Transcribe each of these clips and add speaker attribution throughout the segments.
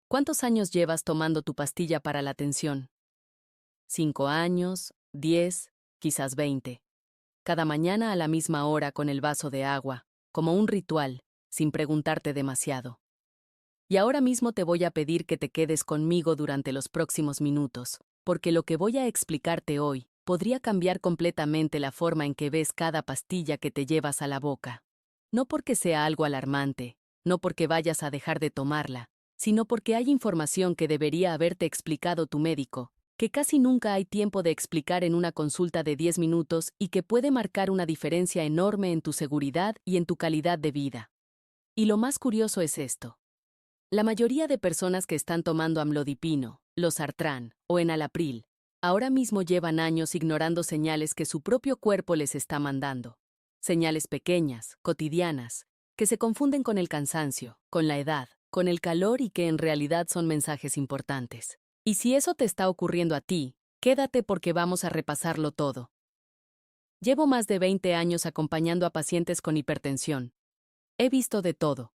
Speaker 1: ¿Cuántos años llevas tomando tu pastilla para la tensión? 5 años, 10, quizás 20. Cada mañana a la misma hora con el vaso de agua, como un ritual, sin preguntarte demasiado. Y ahora mismo te voy a pedir que te quedes conmigo durante los próximos minutos, porque lo que voy a explicarte hoy podría cambiar completamente la forma en que ves cada pastilla que te llevas a la boca. No porque sea algo alarmante, no porque vayas a dejar de tomarla, sino porque hay información que debería haberte explicado tu médico, que casi nunca hay tiempo de explicar en una consulta de 10 minutos y que puede marcar una diferencia enorme en tu seguridad y en tu calidad de vida. Y lo más curioso es esto. La mayoría de personas que están tomando amlodipino, losartán o enalapril, ahora mismo llevan años ignorando señales que su propio cuerpo les está mandando. Señales pequeñas, cotidianas, que se confunden con el cansancio, con la edad, con el calor y que en realidad son mensajes importantes. Y si eso te está ocurriendo a ti, quédate porque vamos a repasarlo todo. Llevo más de 20 años acompañando a pacientes con hipertensión. He visto de todo.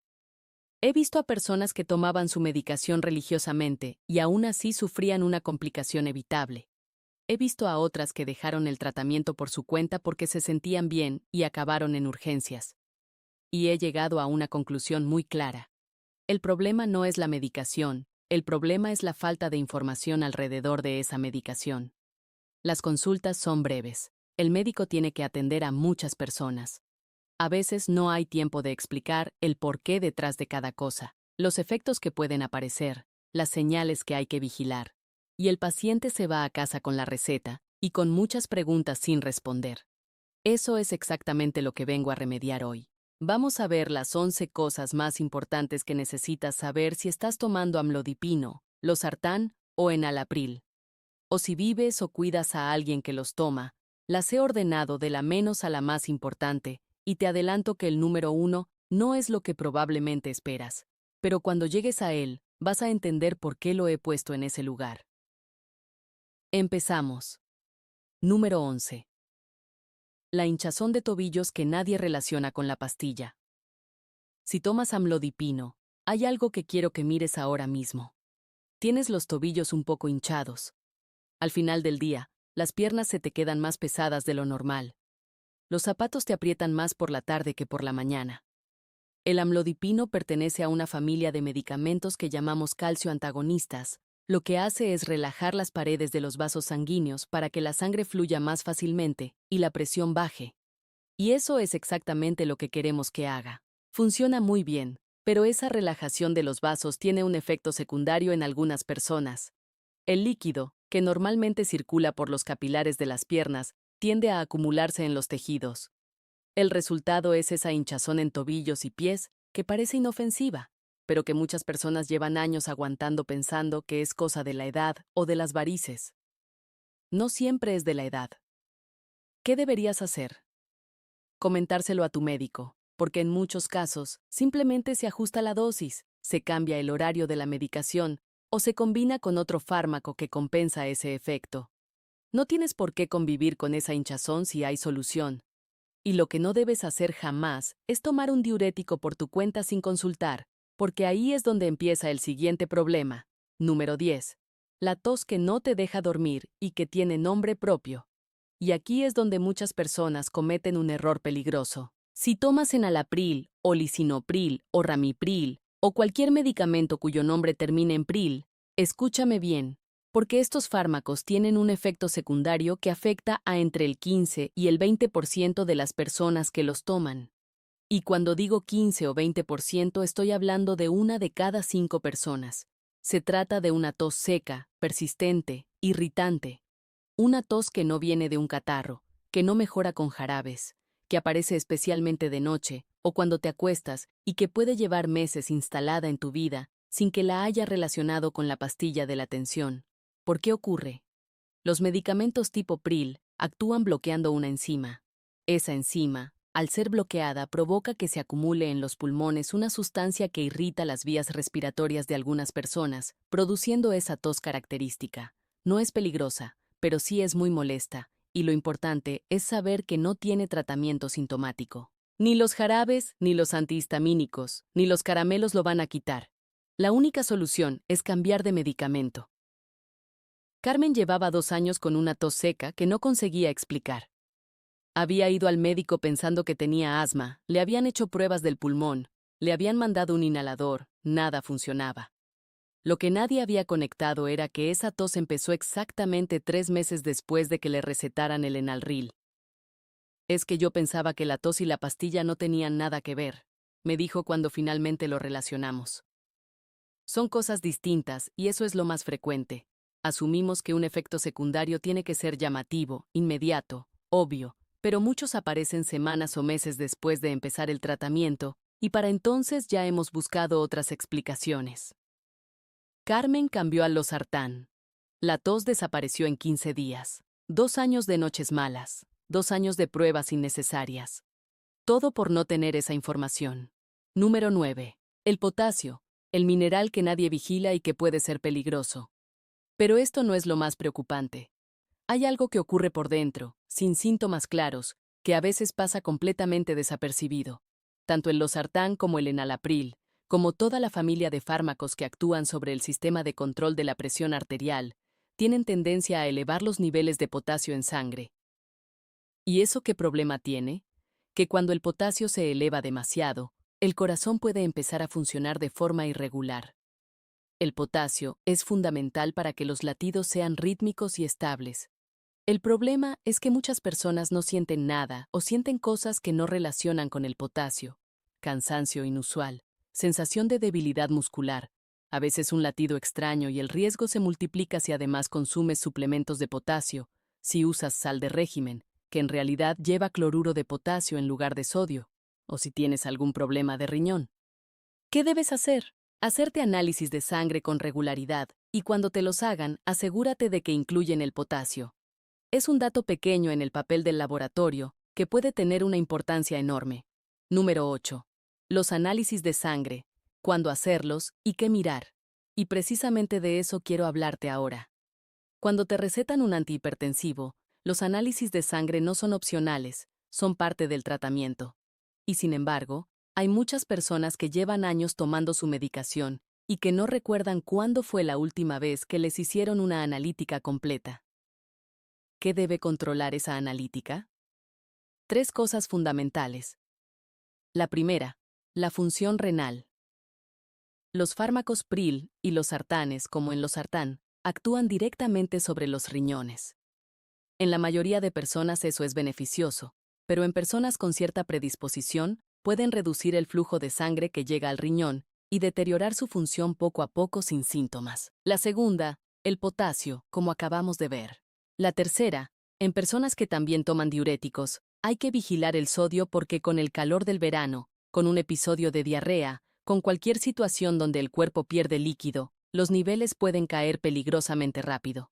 Speaker 1: He visto a personas que tomaban su medicación religiosamente y aún así sufrían una complicación evitable. He visto a otras que dejaron el tratamiento por su cuenta porque se sentían bien y acabaron en urgencias. Y he llegado a una conclusión muy clara. El problema no es la medicación, el problema es la falta de información alrededor de esa medicación. Las consultas son breves. El médico tiene que atender a muchas personas. A veces no hay tiempo de explicar el porqué detrás de cada cosa, los efectos que pueden aparecer, las señales que hay que vigilar. Y el paciente se va a casa con la receta y con muchas preguntas sin responder. Eso es exactamente lo que vengo a remediar hoy. Vamos a ver las 11 cosas más importantes que necesitas saber si estás tomando amlodipino, losartán o enalapril. O si vives o cuidas a alguien que los toma, las he ordenado de la menos a la más importante, y te adelanto que el número 1 no es lo que probablemente esperas, pero cuando llegues a él, vas a entender por qué lo he puesto en ese lugar. Empezamos. Número 11. La hinchazón de tobillos que nadie relaciona con la pastilla. Si tomas amlodipino, hay algo que quiero que mires ahora mismo. Tienes los tobillos un poco hinchados. Al final del día, las piernas se te quedan más pesadas de lo normal. Los zapatos te aprietan más por la tarde que por la mañana. El amlodipino pertenece a una familia de medicamentos que llamamos calcio antagonistas. Lo que hace es relajar las paredes de los vasos sanguíneos para que la sangre fluya más fácilmente y la presión baje. Y eso es exactamente lo que queremos que haga. Funciona muy bien, pero esa relajación de los vasos tiene un efecto secundario en algunas personas. El líquido, que normalmente circula por los capilares de las piernas, tiende a acumularse en los tejidos. El resultado es esa hinchazón en tobillos y pies que parece inofensiva, pero que muchas personas llevan años aguantando pensando que es cosa de la edad o de las varices. No siempre es de la edad. ¿Qué deberías hacer? Comentárselo a tu médico, porque en muchos casos simplemente se ajusta la dosis, se cambia el horario de la medicación o se combina con otro fármaco que compensa ese efecto. No tienes por qué convivir con esa hinchazón si hay solución. Y lo que no debes hacer jamás es tomar un diurético por tu cuenta sin consultar, porque ahí es donde empieza el siguiente problema. Número 10. La tos que no te deja dormir y que tiene nombre propio. Y aquí es donde muchas personas cometen un error peligroso. Si tomas enalapril, o lisinopril, o ramipril, o cualquier medicamento cuyo nombre termine en pril, escúchame bien, porque estos fármacos tienen un efecto secundario que afecta a entre el 15 y el 20% de las personas que los toman. Y cuando digo 15 o 20% estoy hablando de 1 de cada 5 personas. Se trata de una tos seca, persistente, irritante. Una tos que no viene de un catarro, que no mejora con jarabes, que aparece especialmente de noche o cuando te acuestas y que puede llevar meses instalada en tu vida sin que la haya relacionado con la pastilla de la tensión. ¿Por qué ocurre? Los medicamentos tipo pril actúan bloqueando una enzima. Esa enzima, al ser bloqueada, provoca que se acumule en los pulmones una sustancia que irrita las vías respiratorias de algunas personas, produciendo esa tos característica. No es peligrosa, pero sí es muy molesta, y lo importante es saber que no tiene tratamiento sintomático. Ni los jarabes, ni los antihistamínicos, ni los caramelos lo van a quitar. La única solución es cambiar de medicamento. Carmen llevaba 2 años con una tos seca que no conseguía explicar. Había ido al médico pensando que tenía asma, le habían hecho pruebas del pulmón, le habían mandado un inhalador, nada funcionaba. Lo que nadie había conectado era que esa tos empezó exactamente 3 meses después de que le recetaran el Enalril. Es que yo pensaba que la tos y la pastilla no tenían nada que ver, me dijo cuando finalmente lo relacionamos. Son cosas distintas y eso es lo más frecuente. Asumimos que un efecto secundario tiene que ser llamativo, inmediato, obvio, pero muchos aparecen semanas o meses después de empezar el tratamiento, y para entonces ya hemos buscado otras explicaciones. Carmen cambió al losartán. La tos desapareció en 15 días. 2 años de noches malas, 2 años de pruebas innecesarias. Todo por no tener esa información. Número 9. El potasio, el mineral que nadie vigila y que puede ser peligroso. Pero esto no es lo más preocupante. Hay algo que ocurre por dentro, sin síntomas claros, que a veces pasa completamente desapercibido. Tanto el losartán como el enalapril, como toda la familia de fármacos que actúan sobre el sistema de control de la presión arterial, tienen tendencia a elevar los niveles de potasio en sangre. ¿Y eso qué problema tiene? Que cuando el potasio se eleva demasiado, el corazón puede empezar a funcionar de forma irregular. El potasio es fundamental para que los latidos sean rítmicos y estables. El problema es que muchas personas no sienten nada o sienten cosas que no relacionan con el potasio. Cansancio inusual, sensación de debilidad muscular, a veces un latido extraño y el riesgo se multiplica si además consumes suplementos de potasio, si usas sal de régimen, que en realidad lleva cloruro de potasio en lugar de sodio, o si tienes algún problema de riñón. ¿Qué debes hacer? Hacerte análisis de sangre con regularidad y cuando te los hagan, asegúrate de que incluyen el potasio. Es un dato pequeño en el papel del laboratorio que puede tener una importancia enorme. Número 8. Los análisis de sangre, cuándo hacerlos y qué mirar. Y precisamente de eso quiero hablarte ahora. Cuando te recetan un antihipertensivo, los análisis de sangre no son opcionales, son parte del tratamiento. Y sin embargo, hay muchas personas que llevan años tomando su medicación y que no recuerdan cuándo fue la última vez que les hicieron una analítica completa. ¿Qué debe controlar esa analítica? 3 cosas fundamentales. La primera, la función renal. Los fármacos pril y los sartanes, como en losartán, actúan directamente sobre los riñones. En la mayoría de personas eso es beneficioso, pero en personas con cierta predisposición pueden reducir el flujo de sangre que llega al riñón y deteriorar su función poco a poco sin síntomas. La segunda, el potasio, como acabamos de ver. La tercera, en personas que también toman diuréticos, hay que vigilar el sodio porque con el calor del verano, con un episodio de diarrea, con cualquier situación donde el cuerpo pierde líquido, los niveles pueden caer peligrosamente rápido.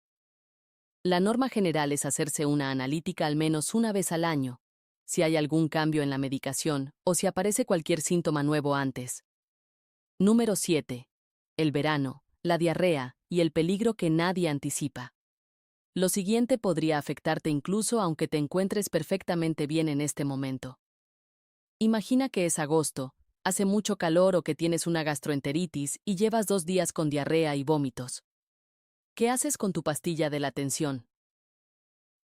Speaker 1: La norma general es hacerse una analítica al menos una vez al año, si hay algún cambio en la medicación o si aparece cualquier síntoma nuevo antes. Número 7. El verano, la diarrea y el peligro que nadie anticipa. Lo siguiente podría afectarte incluso aunque te encuentres perfectamente bien en este momento. Imagina que es agosto, hace mucho calor o que tienes una gastroenteritis y llevas 2 días con diarrea y vómitos. ¿Qué haces con tu pastilla de la tensión?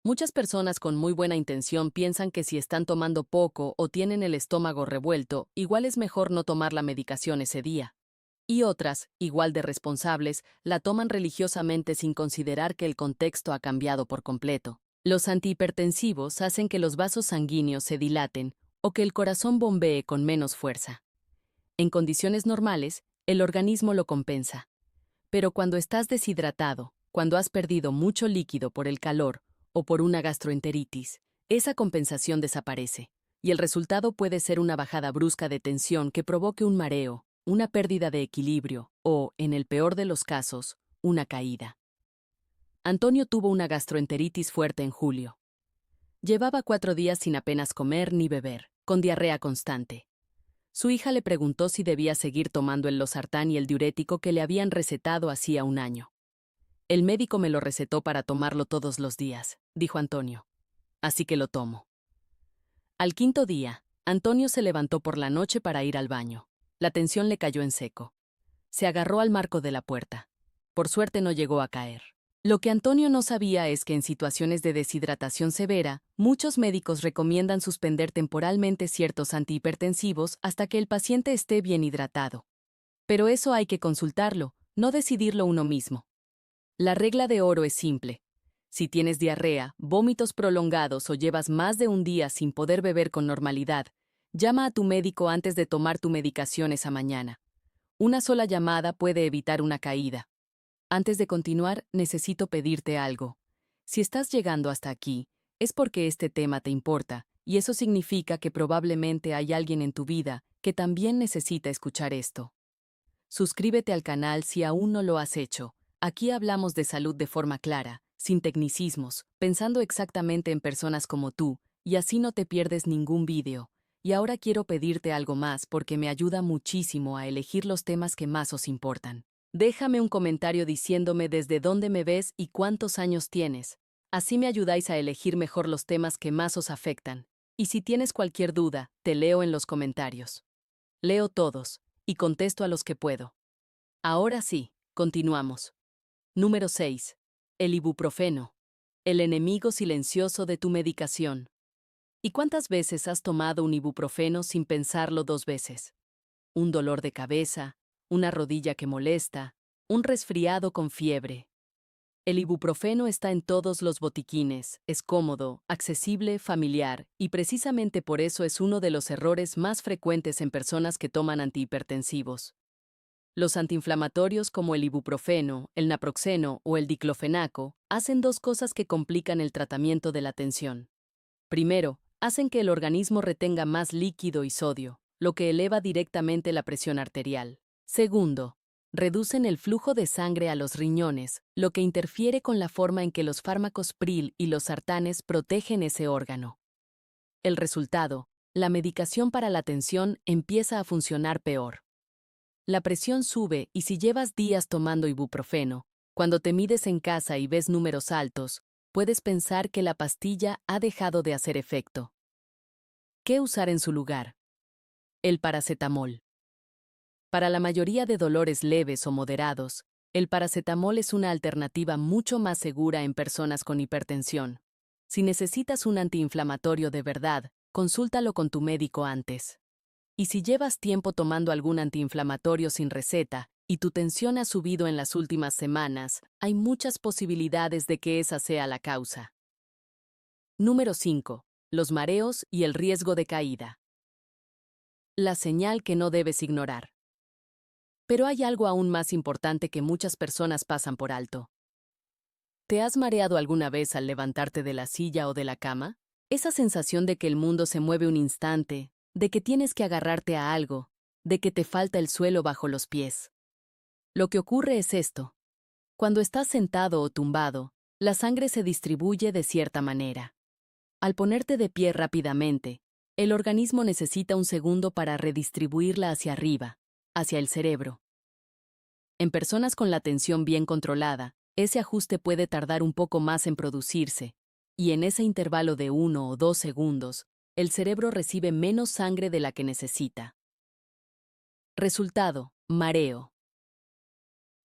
Speaker 1: Muchas personas con muy buena intención piensan que si están tomando poco o tienen el estómago revuelto, igual es mejor no tomar la medicación ese día. Y otras, igual de responsables, la toman religiosamente sin considerar que el contexto ha cambiado por completo. Los antihipertensivos hacen que los vasos sanguíneos se dilaten o que el corazón bombee con menos fuerza. En condiciones normales, el organismo lo compensa. Pero cuando estás deshidratado, cuando has perdido mucho líquido por el calor o por una gastroenteritis, esa compensación desaparece, y el resultado puede ser una bajada brusca de tensión que provoque un mareo, una pérdida de equilibrio o, en el peor de los casos, una caída. Antonio tuvo una gastroenteritis fuerte en julio. Llevaba 4 días sin apenas comer ni beber, con diarrea constante. Su hija le preguntó si debía seguir tomando el losartán y el diurético que le habían recetado hacía un año. El médico me lo recetó para tomarlo todos los días, dijo Antonio. Así que lo tomo. Al 5.º día, Antonio se levantó por la noche para ir al baño. La tensión le cayó en seco. Se agarró al marco de la puerta. Por suerte no llegó a caer. Lo que Antonio no sabía es que en situaciones de deshidratación severa, muchos médicos recomiendan suspender temporalmente ciertos antihipertensivos hasta que el paciente esté bien hidratado. Pero eso hay que consultarlo, no decidirlo uno mismo. La regla de oro es simple. Si tienes diarrea, vómitos prolongados o llevas más de un día sin poder beber con normalidad, llama a tu médico antes de tomar tu medicación esa mañana. Una sola llamada puede evitar una caída. Antes de continuar, necesito pedirte algo. Si estás llegando hasta aquí, es porque este tema te importa, y eso significa que probablemente hay alguien en tu vida que también necesita escuchar esto. Suscríbete al canal si aún no lo has hecho. Aquí hablamos de salud de forma clara, sin tecnicismos, pensando exactamente en personas como tú, y así no te pierdes ningún vídeo. Y ahora quiero pedirte algo más porque me ayuda muchísimo a elegir los temas que más os importan. Déjame un comentario diciéndome desde dónde me ves y cuántos años tienes. Así me ayudáis a elegir mejor los temas que más os afectan. Y si tienes cualquier duda, te leo en los comentarios. Leo todos, y contesto a los que puedo. Ahora sí, continuamos. Número 6. El ibuprofeno. El enemigo silencioso de tu medicación. ¿Y cuántas veces has tomado un ibuprofeno sin pensarlo 2 veces? Un dolor de cabeza, una rodilla que molesta, un resfriado con fiebre. El ibuprofeno está en todos los botiquines, es cómodo, accesible, familiar, y precisamente por eso es uno de los errores más frecuentes en personas que toman antihipertensivos. Los antiinflamatorios como el ibuprofeno, el naproxeno o el diclofenaco hacen dos cosas que complican el tratamiento de la tensión. Primero, hacen que el organismo retenga más líquido y sodio, lo que eleva directamente la presión arterial. Segundo, reducen el flujo de sangre a los riñones, lo que interfiere con la forma en que los fármacos PRIL y los sartanes protegen ese órgano. El resultado, la medicación para la tensión empieza a funcionar peor. La presión sube y si llevas días tomando ibuprofeno, cuando te mides en casa y ves números altos, puedes pensar que la pastilla ha dejado de hacer efecto. ¿Qué usar en su lugar? El paracetamol. Para la mayoría de dolores leves o moderados, el paracetamol es una alternativa mucho más segura en personas con hipertensión. Si necesitas un antiinflamatorio de verdad, consúltalo con tu médico antes. Y si llevas tiempo tomando algún antiinflamatorio sin receta y tu tensión ha subido en las últimas semanas, hay muchas posibilidades de que esa sea la causa. Número 5. Los mareos y el riesgo de caída. La señal que no debes ignorar. Pero hay algo aún más importante que muchas personas pasan por alto. ¿Te has mareado alguna vez al levantarte de la silla o de la cama? Esa sensación de que el mundo se mueve un instante, de que tienes que agarrarte a algo, de que te falta el suelo bajo los pies. Lo que ocurre es esto. Cuando estás sentado o tumbado, la sangre se distribuye de cierta manera. Al ponerte de pie rápidamente, el organismo necesita un segundo para redistribuirla hacia arriba, hacia el cerebro. En personas con la tensión bien controlada, ese ajuste puede tardar un poco más en producirse, y en ese intervalo de 1 o 2 segundos, el cerebro recibe menos sangre de la que necesita. Resultado: mareo.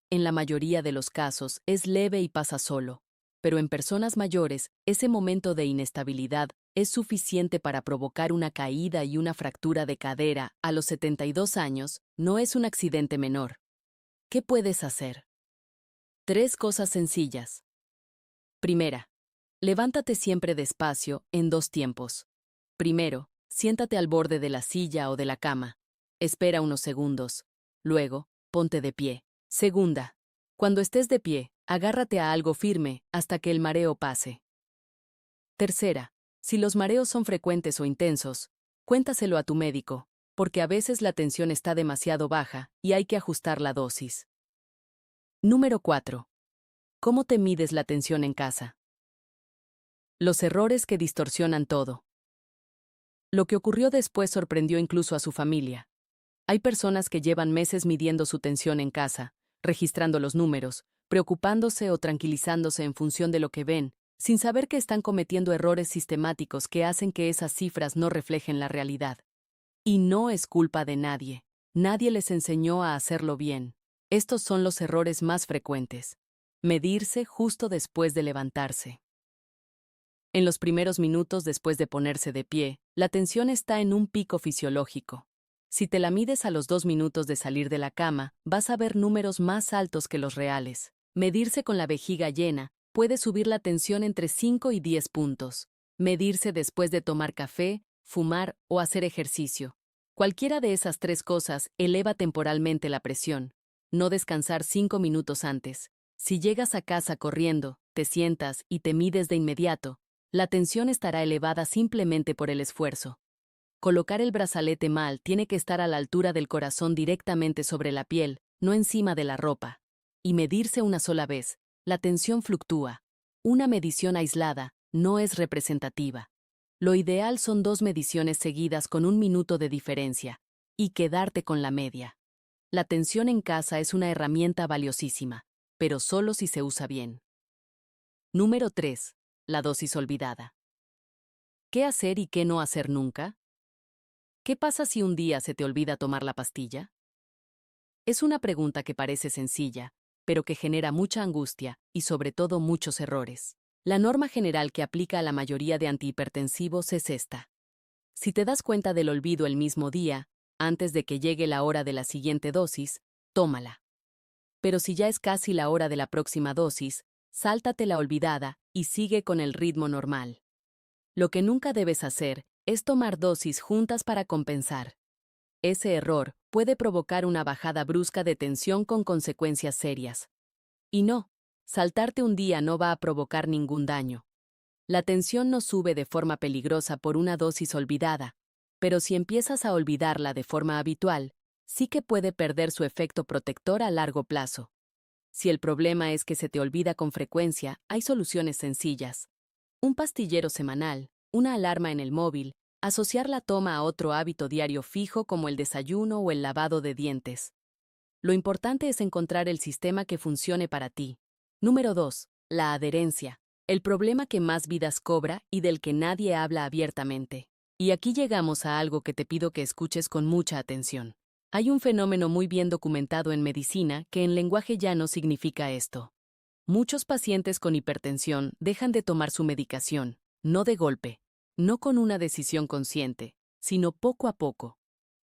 Speaker 1: En la mayoría de los casos es leve y pasa solo, pero en personas mayores, ese momento de inestabilidad es suficiente para provocar una caída y una fractura de cadera a los 72 años, no es un accidente menor. ¿Qué puedes hacer? 3 cosas sencillas. Primera, levántate siempre despacio en 2 tiempos. Primero, siéntate al borde de la silla o de la cama. Espera unos segundos. Luego, ponte de pie. Segunda, cuando estés de pie, agárrate a algo firme hasta que el mareo pase. Tercera, si los mareos son frecuentes o intensos, cuéntaselo a tu médico, porque a veces la tensión está demasiado baja y hay que ajustar la dosis. Número 4. ¿Cómo te mides la tensión en casa? Los errores que distorsionan todo. Lo que ocurrió después sorprendió incluso a su familia. Hay personas que llevan meses midiendo su tensión en casa, registrando los números, preocupándose o tranquilizándose en función de lo que ven, sin saber que están cometiendo errores sistemáticos que hacen que esas cifras no reflejen la realidad. Y no es culpa de nadie. Nadie les enseñó a hacerlo bien. Estos son los errores más frecuentes. Medirse justo después de levantarse. En los primeros minutos después de ponerse de pie, la tensión está en un pico fisiológico. Si te la mides a los 2 minutos de salir de la cama, vas a ver números más altos que los reales. Medirse con la vejiga llena puede subir la tensión entre 5 y 10 puntos. Medirse después de tomar café, fumar o hacer ejercicio. Cualquiera de esas 3 cosas eleva temporalmente la presión. No descansar 5 minutos antes. Si llegas a casa corriendo, te sientas y te mides de inmediato, la tensión estará elevada simplemente por el esfuerzo. Colocar el brazalete mal tiene que estar a la altura del corazón directamente sobre la piel, no encima de la ropa. Y medirse una sola vez. La tensión fluctúa. Una medición aislada no es representativa. Lo ideal son 2 mediciones seguidas con 1 minuto de diferencia. Y quedarte con la media. La tensión en casa es una herramienta valiosísima, pero solo si se usa bien. Número 3. La dosis olvidada. ¿Qué hacer y qué no hacer nunca? ¿Qué pasa si un día se te olvida tomar la pastilla? Es una pregunta que parece sencilla, pero que genera mucha angustia y sobre todo muchos errores. La norma general que aplica a la mayoría de antihipertensivos es esta. Si te das cuenta del olvido el mismo día, antes de que llegue la hora de la siguiente dosis, tómala. Pero si ya es casi la hora de la próxima dosis, sáltate la olvidada y sigue con el ritmo normal. Lo que nunca debes hacer es tomar dosis juntas para compensar. Ese error puede provocar una bajada brusca de tensión con consecuencias serias. Y no, saltarte un día no va a provocar ningún daño. La tensión no sube de forma peligrosa por una dosis olvidada, pero si empiezas a olvidarla de forma habitual, sí que puede perder su efecto protector a largo plazo. Si el problema es que se te olvida con frecuencia, hay soluciones sencillas. Un pastillero semanal, una alarma en el móvil, asociar la toma a otro hábito diario fijo como el desayuno o el lavado de dientes. Lo importante es encontrar el sistema que funcione para ti. Número 2. La adherencia. El problema que más vidas cobra y del que nadie habla abiertamente. Y aquí llegamos a algo que te pido que escuches con mucha atención. Hay un fenómeno muy bien documentado en medicina que en lenguaje llano significa esto. Muchos pacientes con hipertensión dejan de tomar su medicación, no de golpe, no con una decisión consciente, sino poco a poco.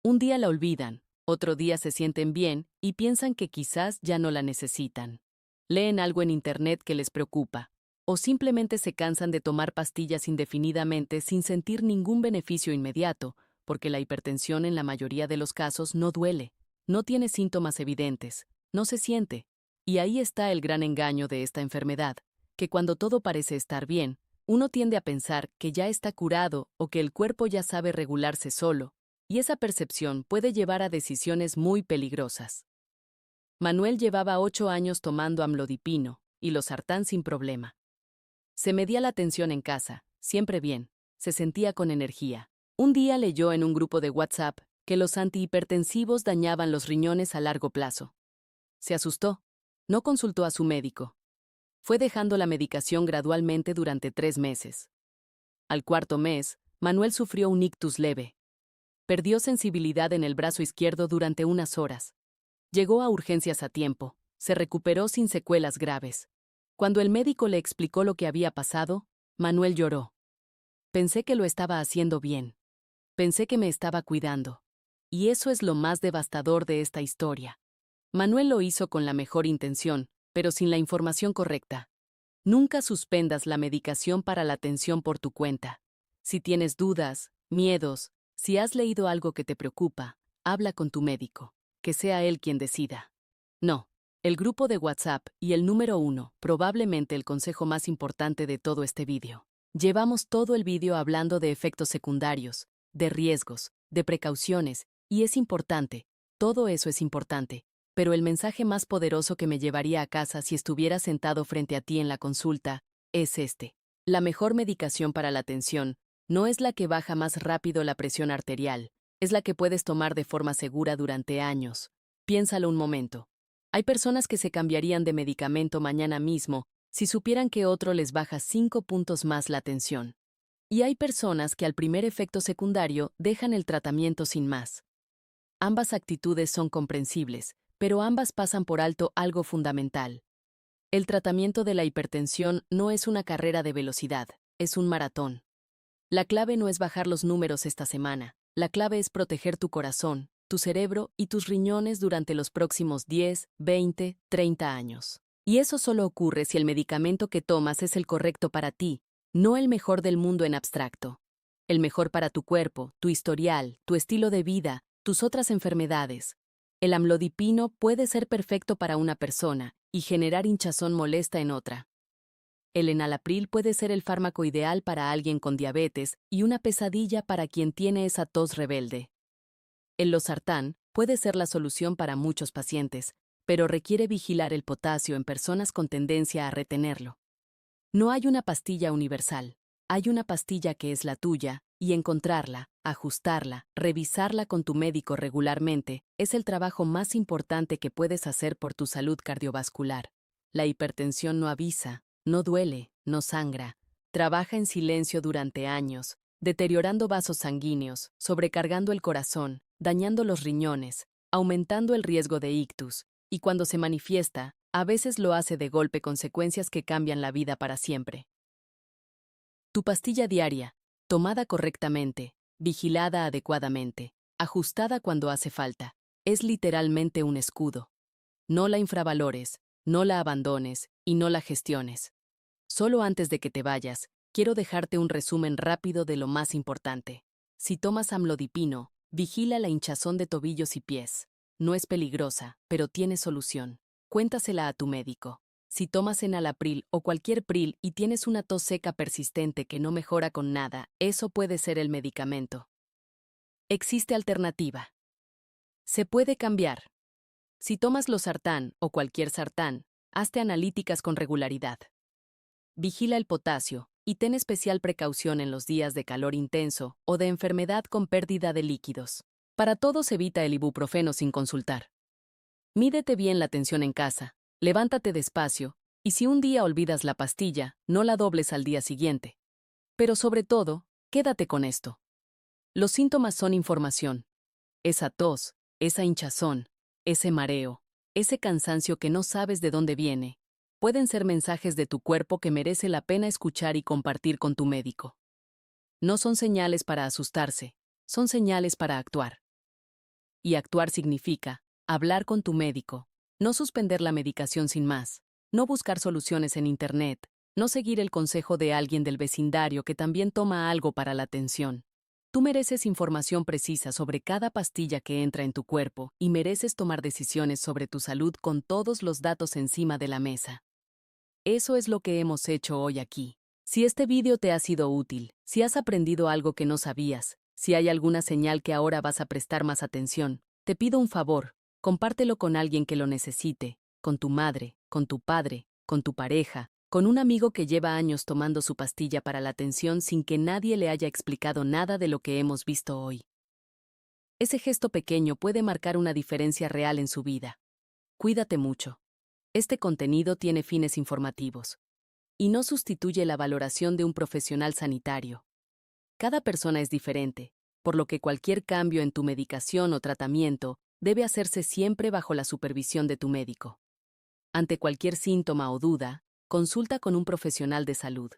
Speaker 1: Un día la olvidan, otro día se sienten bien y piensan que quizás ya no la necesitan. Leen algo en internet que les preocupa, o simplemente se cansan de tomar pastillas indefinidamente sin sentir ningún beneficio inmediato, porque la hipertensión en la mayoría de los casos no duele, no tiene síntomas evidentes, no se siente. Y ahí está el gran engaño de esta enfermedad, que cuando todo parece estar bien, uno tiende a pensar que ya está curado o que el cuerpo ya sabe regularse solo, y esa percepción puede llevar a decisiones muy peligrosas. Manuel llevaba 8 años tomando amlodipino y losartán sin problema. Se medía la tensión en casa, siempre bien, se sentía con energía. Un día leyó en un grupo de WhatsApp que los antihipertensivos dañaban los riñones a largo plazo. Se asustó. No consultó a su médico. Fue dejando la medicación gradualmente durante 3 meses. Al 4.º mes, Manuel sufrió un ictus leve. Perdió sensibilidad en el brazo izquierdo durante unas horas. Llegó a urgencias a tiempo. Se recuperó sin secuelas graves. Cuando el médico le explicó lo que había pasado, Manuel lloró. Pensé que lo estaba haciendo bien. Pensé que me estaba cuidando. Y eso es lo más devastador de esta historia. Manuel lo hizo con la mejor intención, pero sin la información correcta. Nunca suspendas la medicación para la tensión por tu cuenta. Si tienes dudas, miedos, si has leído algo que te preocupa, habla con tu médico, que sea él quien decida. No, el grupo de WhatsApp y el número 1, probablemente el consejo más importante de todo este vídeo. Llevamos todo el vídeo hablando de efectos secundarios, de riesgos, de precauciones, y es importante, todo eso es importante. Pero el mensaje más poderoso que me llevaría a casa si estuviera sentado frente a ti en la consulta es este. La mejor medicación para la tensión no es la que baja más rápido la presión arterial, es la que puedes tomar de forma segura durante años. Piénsalo un momento. Hay personas que se cambiarían de medicamento mañana mismo si supieran que otro les baja 5 puntos más la tensión. Y hay personas que al primer efecto secundario dejan el tratamiento sin más. Ambas actitudes son comprensibles, pero ambas pasan por alto algo fundamental. El tratamiento de la hipertensión no es una carrera de velocidad, es un maratón. La clave no es bajar los números esta semana, la clave es proteger tu corazón, tu cerebro y tus riñones durante los próximos 10, 20, 30 años. Y eso solo ocurre si el medicamento que tomas es el correcto para ti, no el mejor del mundo en abstracto. El mejor para tu cuerpo, tu historial, tu estilo de vida, tus otras enfermedades. El amlodipino puede ser perfecto para una persona y generar hinchazón molesta en otra. El enalapril puede ser el fármaco ideal para alguien con diabetes y una pesadilla para quien tiene esa tos rebelde. El losartán puede ser la solución para muchos pacientes, pero requiere vigilar el potasio en personas con tendencia a retenerlo. No hay una pastilla universal, hay una pastilla que es la tuya, y encontrarla, ajustarla, revisarla con tu médico regularmente es el trabajo más importante que puedes hacer por tu salud cardiovascular. La hipertensión no avisa, no duele, no sangra, trabaja en silencio durante años, deteriorando vasos sanguíneos, sobrecargando el corazón, dañando los riñones, aumentando el riesgo de ictus, y cuando se manifiesta, a veces lo hace de golpe, consecuencias que cambian la vida para siempre. Tu pastilla diaria, tomada correctamente, vigilada adecuadamente, ajustada cuando hace falta, es literalmente un escudo. No la infravalores, no la abandones y no la gestiones. Solo antes de que te vayas, quiero dejarte un resumen rápido de lo más importante. Si tomas amlodipino, vigila la hinchazón de tobillos y pies. No es peligrosa, pero tiene solución. Cuéntasela a tu médico. Si tomas enalapril o cualquier pril y tienes una tos seca persistente que no mejora con nada, eso puede ser el medicamento. Existe alternativa. Se puede cambiar. Si tomas losartán o cualquier sartán, hazte analíticas con regularidad. Vigila el potasio y ten especial precaución en los días de calor intenso o de enfermedad con pérdida de líquidos. Para todos evita el ibuprofeno sin consultar. Mídete bien la tensión en casa, levántate despacio, y si un día olvidas la pastilla, no la dobles al día siguiente. Pero sobre todo, quédate con esto. Los síntomas son información. Esa tos, esa hinchazón, ese mareo, ese cansancio que no sabes de dónde viene, pueden ser mensajes de tu cuerpo que merece la pena escuchar y compartir con tu médico. No son señales para asustarse, son señales para actuar. Y actuar significa hablar con tu médico, no suspender la medicación sin más, no buscar soluciones en Internet, no seguir el consejo de alguien del vecindario que también toma algo para la tensión. Tú mereces información precisa sobre cada pastilla que entra en tu cuerpo y mereces tomar decisiones sobre tu salud con todos los datos encima de la mesa. Eso es lo que hemos hecho hoy aquí. Si este vídeo te ha sido útil, si has aprendido algo que no sabías, si hay alguna señal que ahora vas a prestar más atención, te pido un favor, compártelo con alguien que lo necesite, con tu madre, con tu padre, con tu pareja, con un amigo que lleva años tomando su pastilla para la tensión sin que nadie le haya explicado nada de lo que hemos visto hoy. Ese gesto pequeño puede marcar una diferencia real en su vida. Cuídate mucho. Este contenido tiene fines informativos y no sustituye la valoración de un profesional sanitario. Cada persona es diferente, por lo que cualquier cambio en tu medicación o tratamiento debe hacerse siempre bajo la supervisión de tu médico. Ante cualquier síntoma o duda, consulta con un profesional de salud.